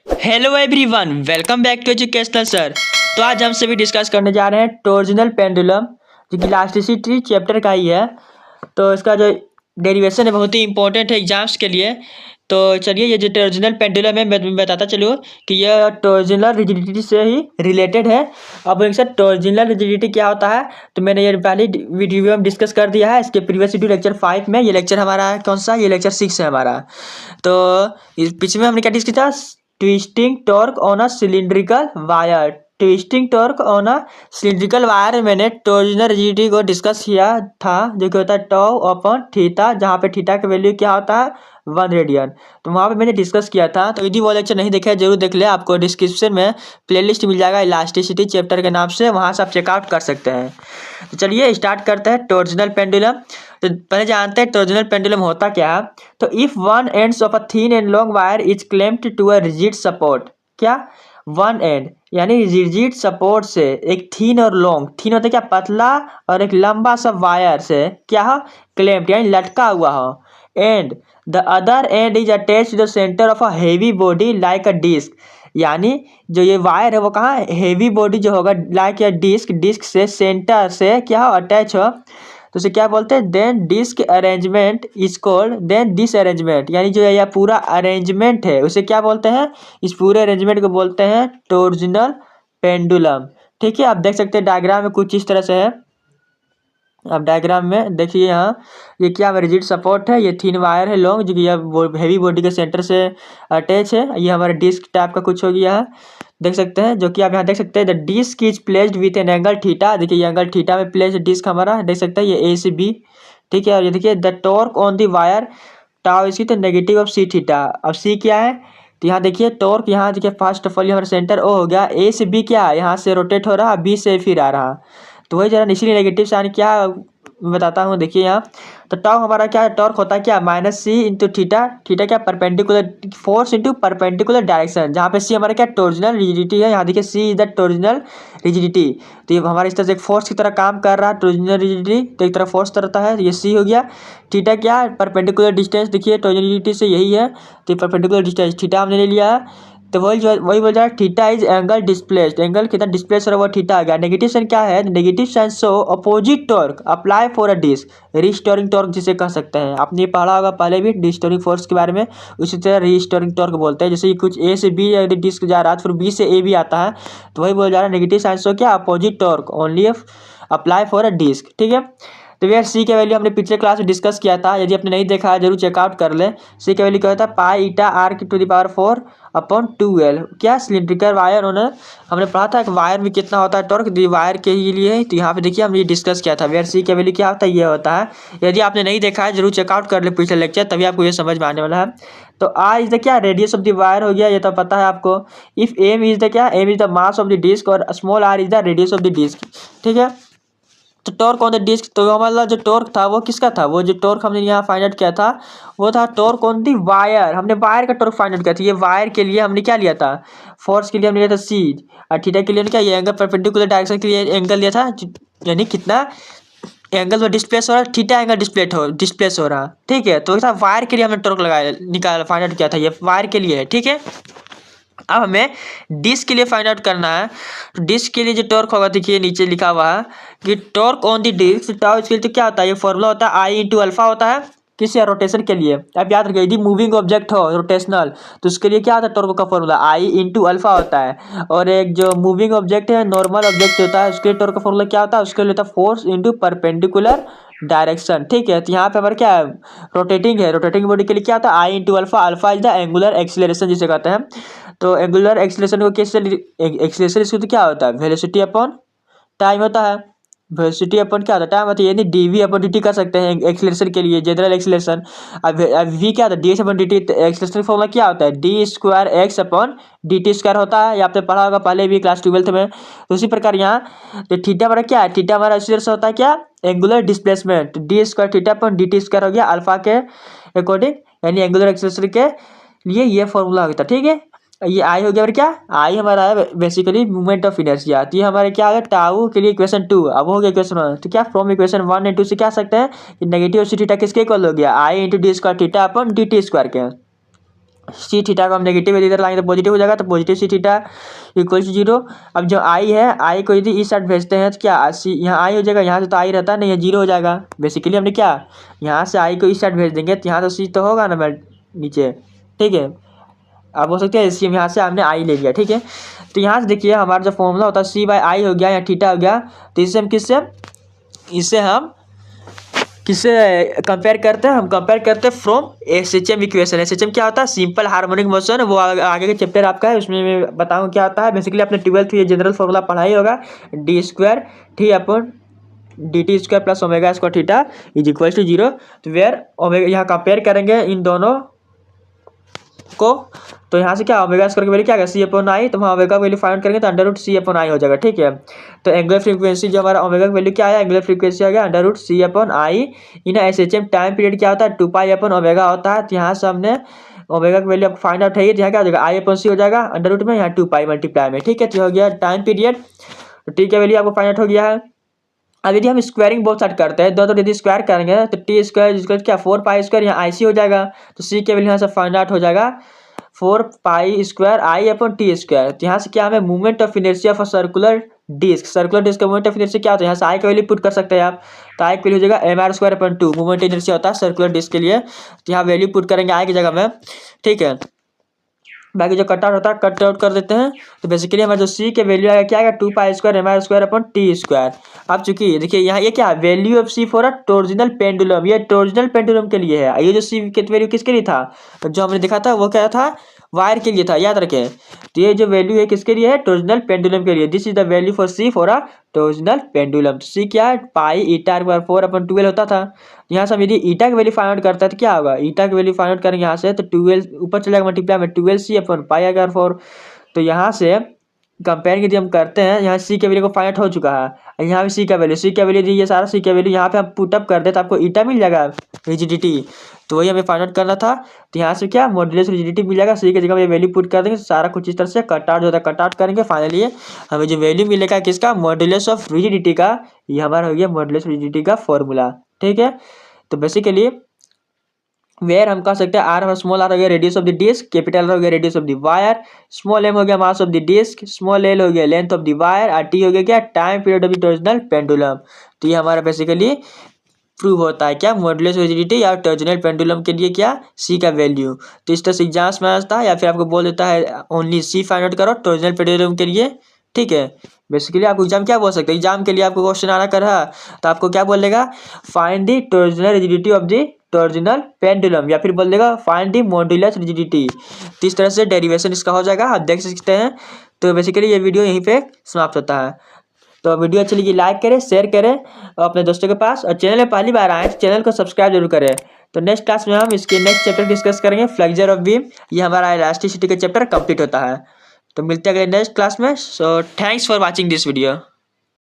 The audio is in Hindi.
Hello everyone, welcome back to educational sir. तो आज हम सभी डिस्कस करने जा रहे हैं टॉर्जनल पेंडुलम, जो कि इलास्टिसिटी चैप्टर का ही है। तो इसका जो डेरिवेशन है बहुत ही इंपॉर्टेंट है एग्जाम्स के लिए। तो चलिए, ये जो टॉर्जनल पेंडुलम है मैं बताता चलूँ कि यह टॉर्जनल रिजिडिटी से ही रिलेटेड है। अब एक सर टॉर्जनल रिजिडिटी क्या होता है, तो मैंने ये पहले वीडियो में डिस्कस कर दिया है। इसके प्रीवियस वीडियो लेक्चर 5 में, ये लेक्चर हमारा है कौन सा, ये लेक्चर 6 है हमारा। तो इस पीछे में हमने क्या डिस्कस किया, twisting torque on a cylindrical wire. Twisting torque on a cylindrical wire में मैंने टॉर्जनल रिजिडिटी को डिस्कस किया था, जो कि होता है टाउ अपॉन थीटा, जहाँ पे थीटा का वैल्यू क्या होता है 1 रेडियन। तो वहाँ पे मैंने डिस्कस किया था। तो यदि वो लेक्चर नहीं देखा है जरूर देख ले, आपको डिस्क्रिप्शन में प्लेलिस्ट मिल जाएगा इलास्टिसिटी चैप्टर के नाम से, वहाँ से आप चेकआउट कर सकते हैं। तो चलिए स्टार्ट करते हैं टॉर्जनल पेंडुलम। तो पहले जानते हैं टॉर्जनल पेंडुलम होता क्या है। तो if one ends of a thin and long wire is clamped to a rigid support, क्या वन एंड यानी रिजिड सपोर्ट से एक थिन और लॉन्ग, थिन होता है क्या पतला, और एक लंबा सा वायर से क्या हो क्लैम्प्ड यानी लटका हुआ हो, and the other end is attach to the centre of a heavy body like a disc. यानी जो ये वायर है वो कहाँ हेवी बॉडी जो होगा लाइक या डिस्क, डिस्क से सेंटर से क्या हो अटैच हो, तो उसे क्या बोलते हैं then disc arrangement is called then this arrangement. यानी जो यह पूरा अरेंजमेंट है उसे क्या बोलते हैं, इस पूरे अरेंजमेंट को बोलते हैं टॉर्जनल पेंडुलम। ठीक है, आप देख सकते हैं डायग्राम में कुछ इस तरह से है। अब डायग्राम में देखिए यहाँ ये क्या रिजिड सपोर्ट है, ये थिन वायर है लॉन्ग, जो कि यह हेवी बॉडी के सेंटर से अटैच है। ये हमारा डिस्क टाइप का कुछ हो गया है, देख सकते हैं, जो कि आप यहाँ देख सकते हैं the disc is placed with an angle theta. देखिए ये एंगल थीटा में प्लेस डिस्क हमारा देख सकते हैं, ये ए से बी। ठीक है, और ये देखिए the torque on the wire tau इसकी तो नेगेटिव ऑफ सी थीटा। अब सी क्या है, तो यहाँ देखिए टॉर्क, यहाँ देखिए फर्स्ट ऑफ ऑल हमारा सेंटर ओ हो गया, ए से बी क्या है यहाँ से रोटेट हो रहा, बी से फिर आ रहा, तो वही जरा इसीलिए नेगेटिव साइन क्या बताता हूँ। देखिए यहाँ तो टाउ हमारा क्या टॉर्क होता है क्या माइनस सी इंटू थीटा, थीटा क्या perpendicular force into perpendicular direction, जहाँ पे सी हमारा क्या टॉर्जनल रिजिडिटी है। यहाँ देखिए सी इज द टॉर्जनल रिजिडिटी, तो ये हमारे इस तरह से एक फोर्स की तरह काम कर रहा है टॉर्जनल रिजिडिटी, तो एक तरह फोर्स तरह है, ये सी हो गया। थीटा क्या परपेंडिकुलर डिस्टेंस, देखिए टॉर्जनल रिजिडिटी से यही है, तो परपेंडिकुलर डिस्टेंस थीटा हमने ले लिया है। तो वही बोल रहा है theta is angle displaced, angle कितना डिस्प्लेस हो रहा है वो थीटा आ गया। नेगेटिव साइन क्या है, negative sign so opposite torque apply for a disc, restoring torque जिसे कह सकते हैं। आपने पढ़ा होगा पहले भी रिस्टोरिंग फोर्स के बारे में, उसी तरह रिस्टोरिंग टॉर्क बोलते हैं। जैसे कुछ ए से बी यदि डिस्क जा रहा है तो फिर बी से ए भी आता है, तो वही बोल जा रहा है नेगेटिव साइन सो क्या opposite torque only apply for a disc. ठीक है, तो यार सी का वैल्यू हमने पिछले क्लास में डिस्कस किया था, यदि आपने नहीं देखा है जरूर चेकआउट कर ले। सी का वैल्यू क्या होता है पाई ईटा आर की to the power 4 upon 2l। क्या सिलिंड्रिकल वायर होना, हमने पढ़ा था कि वायर में कितना होता है टॉर्क, वायर के ही लिए, तो यहाँ पे देखिए हमने ये डिस्कस किया था। वेयर सी का वैल्यू क्या होता है ये होता है, यदि आपने नहीं देखा है जरूर चेकआउट कर ले पिछले लेक्चर, तभी आपको ये समझ में आने वाला है। तो आर इज द क्या रेडियस ऑफ द वायर हो गया, ये तो पता है आपको। इफ एम इज द क्या, M is the mass of the disc और small R is the radius of the disc. ठीक है, तो टॉर्क ऑन द डिस्क, तो हमारा जो टॉर्क था वो किसका था, वो जो टॉर्क हमने यहाँ फाइंड आउट किया था वो था टॉर्क ऑन दी वायर। हमने वायर का टॉर्क फाइंड आउट किया था, ये वायर के लिए हमने क्या लिया था, फोर्स के लिए हमने लिया था सी, और थीटा के लिए क्या ये एंगल परपेंडिकुलर डायरेक्शन के लिए एंगल लिया था, यानी कितना एंगल में डिस्प्लेस हो रहा है, थीटा एंगल डिस्प्लेस हो रहा। ठीक है, तो वायर के लिए हमने टॉर्क लगाया निकाल फाइंड आउट किया था, ये वायर के लिए है। ठीक है, अब हमें डिस्क के लिए फाइंड आउट करना है। तो डिस्क के लिए जो टॉर्क होगा देखिए नीचे लिखा हुआ है कि torque on the disc tau, इसके लिए तो क्या होता है, ये फॉर्मूला होता है आई इंटू अल्फा होता है किस रोटेशन के लिए। अब याद रखिए यदि मूविंग ऑब्जेक्ट हो रोटेशनल तो उसके लिए क्या होता है टॉर्क का फॉर्मूला आई इंटू अल्फा होता है, और एक जो मूविंग ऑब्जेक्ट है नॉर्मल ऑब्जेक्ट होता है उसके लिए टॉर्क का फॉर्मूला क्या होता है, उसके लिए होता है फोर्स इंटू परपेंडिकुलर डायरेक्शन। ठीक है, तो यहाँ पे हमारा क्या है रोटेटिंग है, रोटेटिंग बॉडी के लिए क्या होता है I into alpha, alpha is the angular acceleration जिसे कहते हैं। तो एंगुलर एक्सीलरेशन को कैसे, एक्सीलरेशन इसको तो क्या होता है वेलोसिटी अपॉन टाइम होता है, वेलोसिटी अपॉन क्या होता है टाइम होता है, यानी डीवी अपॉन डी टी कर सकते हैं एक्सीलरेशन के लिए जनरल एक्सीलरेशन। अब वी क्या होता है D S upon D T, acceleration formula क्या होता है D square x upon D T square होता है, ये आपने पढ़ा होगा पहले भी क्लास 12th में। तो उसी प्रकार यहाँ तो थीटा हमारा क्या है, थीटा हमारा इसी तरह से होता है क्या angular displacement, D square theta upon D T square हो गया अल्फा के अकॉर्डिंग, यानी एंगुलर एक्सीलरेशन के लिए ये फॉर्मूला होता है। ठीक है, ये आई हो गया और क्या आई हमारा है बेसिकली मूवमेंट ऑफ इनर्शिया, तो ये हमारे क्या आ गया टाउ के लिए इक्वेशन 2, अब हो गया इक्वेशन 1। तो क्या फ्रॉम इक्वेशन 1 एंड 2 से क्या सकते हैं कि नेगेटिव सी थीटा किसके इक्वल हो गया आई इंटू डी स्क्वायर थीटा अपन डी टी स्क्वायर के। सी थीटा को हम नेगेटिव इधर लाएंगे तो पॉजिटिव हो जाएगा, तो positive C theta equal to 0। अब जो आई है, आई को यदि इस साइड भेजते हैं तो क्या सी यहाँ आई हो जाएगा, यहाँ से तो आई रहता नहीं है, 0 हो जाएगा। बेसिकली हमने क्या यहाँ से आई को इस साइड भेज देंगे तो यहाँ तो सी तो होगा ना नीचे, ठीक है। अब हो सकता है इसी यहाँ से हमने आई ले लिया, ठीक है। तो यहाँ से देखिए हमारा जो फॉर्मूला होता है सी बाई आई हो गया या थीटा हो गया, तो इससे हम किससे कंपेयर करते हैं, हम कंपेयर करते हैं फ्रॉम एसएचएम इक्वेशन। एसएचएम क्या होता है, सिंपल हार्मोनिक मोशन। वो आगे के चैप्टर आपका है, उसमें मैं बताऊँ क्या होता है। बेसिकली अपने 12th ये जनरल फॉर्मूला पढ़ाई होगा, d² t upon dt² plus omega square theta is equal to 0। तो वेयर ओमेगा यहाँ कंपेयर करेंगे इन दोनों को, तो यहाँ से क्या ओमेगा स्क्वायर की वैल्यू क्या है सी अपॉन आई, तो वहाँ ओमेगा वैल्यू फाइंड करेंगे तो under root C upon I हो जाएगा, ठीक है। तो एंगुलर फ्रीक्वेंसी जो हमारा ओमेगा की वैल्यू क्या आया, एंगुलर फ्रीक्वेंसी आ गया under root C upon I. In SHM time period क्या होता है 2 पाई अपॉन ओमेगा होता है। तो यहाँ से हमने ओमेगा की वैल्यू फाइंड आउट है, यहाँ क्या हो जाएगा आई अपॉन सी हो जाएगा अंडर रूट में, यहाँ 2 पाई मल्टीप्लाई में, ठीक है। तो हो गया टाइम पीरियड, तो टी की वैल्यू आपको फाइंड आउट हो गया है। अब यदि हम स्क्वायरिंग बहुत साइड करते हैं, तो यदि स्क्वायर करेंगे तो टी स्क्वायर जिसका क्या 4 पाई स्क्वायर यहाँ आई सी हो जाएगा। तो सी के वैल्यू यहाँ से फाइंड आउट हो जाएगा 4 pi square I upon T square. तो यहाँ से क्या हमें movement of inertia of circular disc का मूवमेंट ऑफ इनर्शिया क्या होता है, यहाँ से आई का वैल्यू पुट कर सकते हैं आप। तो आई का वैल्यू हो जाएगा mr² अपॉन 2, मूवमेंट इनर्शिया होता है सर्कुलर डिस्क के लिए। तो यहाँ वैल्यू पुट करेंगे आई की जगह में, ठीक है। बाकी जो कट आउट होता है कट आउट कर देते हैं। तो बेसिकली हमारा जो सी के वैल्यू आएगा क्या आएगा 2 pi square mr² upon T square. अब चूंकि देखिए यहाँ ये क्या value of C for a torsional pendulum, ये टॉर्जनल पेंडुलम के लिए है। ये जो सी के वैल्यू किसके लिए था, जो हमने देखा था वो क्या था, वायर के लिए था, याद रखें। तो ये जो वैल्यू है किसके लिए है, टॉर्जनल पेंडुलम के लिए। This is the value for C for a torsional pendulum. तो सी क्या है पाई ईटा पर 4 अपॉन 12 होता था। यहाँ से हम यदि ईटा की वैल्यू फाइंड आउट करता है तो क्या होगा, ईटा की वैल्यू फाइंड आउट करेंगे यहाँ से तो 12 ऊपर चलेगा मल्टीप्लाई में 12 सी अपॉन पाई अगर 4। तो यहाँ से कंपेयर यदि हम करते हैं, यहाँ सी के वैल्यू को फाइंड आउट हो चुका है, यहाँ भी सी का वैल्यू दी, ये सारा सी का वैल्यू यहाँ पे हम पुटअप कर दे तो आपको ईटा मिल जाएगा रिजिडिटी। तो वही हमें फाइंड आउट करना था। तो यहाँ से क्या मॉड्यूलस रिजिडिटी मिल जाएगा, सी की जगह में वैल्यू पुट कर देंगे, सारा कुछ इस तरह से कट आउट होता है, कट आउट करेंगे। फाइनली हमें जो वैल्यू मिलेगा किसका, मॉड्यूलस ऑफ रिजिडिटी का, ये हमारा हो गया मॉड्यूलस रिजिडिटी का फॉर्मूला, ठीक है। तो बेसिकली वेयर हम कह सकते हैं आर और स्मॉल आर हो गया radius of the disc, capital हो गया radius of the wire, small M हो गया mass of the disc, small L हो गया लेंथ ऑफ द वायर, और टी हो गया क्या time period of the torsional pendulum. तो ये हमारा बेसिकली प्रूव होता है क्या मॉड्यूलस रिजिडिटी या टॉर्जनल पेंडुलम के लिए क्या सी का वैल्यू। तो इस तरह से एग्जाम्स में आता है, या फिर आपको बोल देता है ओनली सी फाइंड आउट करो टॉर्जनल पेंडुलम के लिए, ठीक है। बेसिकली आपको एग्जाम क्या बोल सकते हैं, एग्जाम के लिए आपको क्वेश्चन आना कर रहा तो आपको क्या बोलेगा find the torsional rigidity of the torsional pendulum, या फिर बोल देगा फाइंड द मॉड्यूलस रिजिडिटी। तो इस तरह से डेरिवेशन इसका हो जाएगा, आप देख सकते हैं। तो बेसिकली ये वीडियो यहीं पे समाप्त होता है। तो वीडियो अच्छी लगी लाइक करें, शेयर करें अपने दोस्तों के पास, और चैनल में पहली बार आए तो चैनल को सब्सक्राइब जरूर करें। तो नेक्स्ट क्लास में हम इसके नेक्स्ट चैप्टर डिस्कस करेंगे फ्लेक्सर ऑफ बीम, ये हमारा इलास्टिसिटी का चैप्टर कंप्लीट होता है। तो मिलते हैं अगले नेक्स्ट क्लास में। So thanks for watching this video.